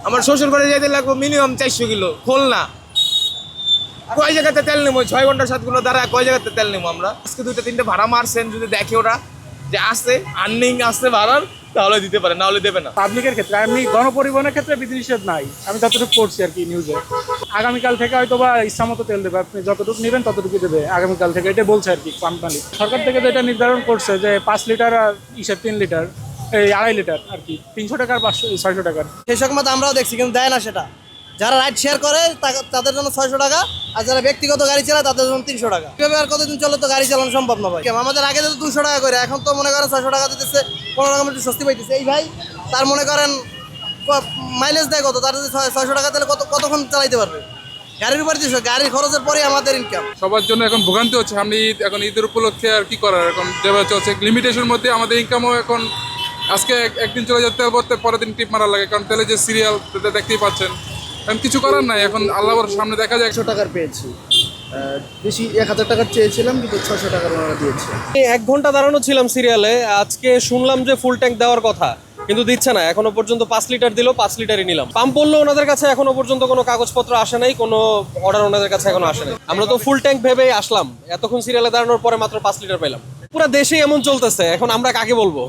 আমার শ্বশুর বাড়ি যাইতে লাগবো মিনিমাম 400 কিলো খুলনা। কয় জায়গাতে তেল নেবো 6 ঘন্টা 7 ঘন্টা দ্বারা কয় জায়গাতে তেল নেবো আমরা? আজকে 2-3টে ভাড়া মারছেন, যদি দেখে ওরা যে আসছে আর্নিং আসছে ভাড়ার তাহলে দিতে পারে, না হলে দেবে না। পাবলিকের ক্ষেত্রে এমনি গণপরিবহনের ক্ষেত্রে বিধিনিষেধ নাই, আমি যতটুকু পড়ছি আর কি নিউজে। আগামীকাল থেকে হয়তো বা ইচ্ছা মতো তেল দেবে, আপনি যতটুকু নেবেন ততটুকু দেবে আগামীকাল থেকে, এটা বলছে আর কি কোম্পানি। সরকার থেকে তো এটা নির্ধারণ করছে যে 5 লিটার আর 3 লিটার, এই 2.5 লিটার আর কি 300 টাকার 600 টাকার। সেই সংবাদ আমরাও দেখছি, কিন্তু দেয় না সেটা। যারা রাইড শেয়ার করে তাদের জন্য 600 টাকা, আর যারা ব্যক্তিগত গাড়ি চালায় তাদের জন্য 300 টাকা। এভাবে আর কতদিন চলে তো গাড়ি চালানো সম্ভব না ভাই। আমাদের আগে তো 200 টাকা করে, এখন তো মনে করেন 600 টাকা দিতেছে, কোনো রকম একটু স্বস্তি পাইতেছে। এই ভাই তার মনে করেন মাইলেজ দেয় কত, তার যদি 600 টাকা তাহলে কতক্ষণ চালাইতে পারবে? গাড়ির উপর দিচ্ছে, গাড়ির খরচের পরে আমাদের ইনকাম। সবার জন্য এখন ভোগান্তি হচ্ছে। সামনে ঈদ, এখন ঈদের উপলক্ষে আর কি করার, এখন যেভাবে চলছে লিমিটেশন মধ্যে আমাদের ইনকামও এখন আজকে একদিন চলে যেতে পড়তে পরের দিন টিপ মারা লাগে, কারণ তেলে যে সিরিয়াল দেখতেই পাচ্ছেন। এখন কিছু করার নাই, এখন আল্লাহর সামনে দেখা যায়। 100 টাকার পেয়েছি, বেশি 1000 টাকার চেয়েছিলাম কিন্তু 600 টাকার ওনারা দিয়েছে। 1 ঘন্টা দাঁড়ানো ছিলাম সিরিয়ালে, আজকে শুনলাম যে ফুল ট্যাঙ্ক দেওয়ার কথা, কিন্তু দিচ্ছে না। এখনো পর্যন্ত 5 লিটার দিল, 5 লিটারই নিলাম। পাম্প বললো ওনাদের কাছে এখনো পর্যন্ত কোনো কাগজপত্র আসে নাই, কোনো অর্ডার ওনাদের কাছে এখনো আসে নাই। আমরা তো ফুল ট্যাঙ্ক ভেবেই আসলাম, এতক্ষণ সিরিয়ালে দাঁড়ানোর পরে মাত্র 5 লিটার পেলাম। পুরো দেশেই এমন চলতেছে, এখন আমরা কাকে বলবো?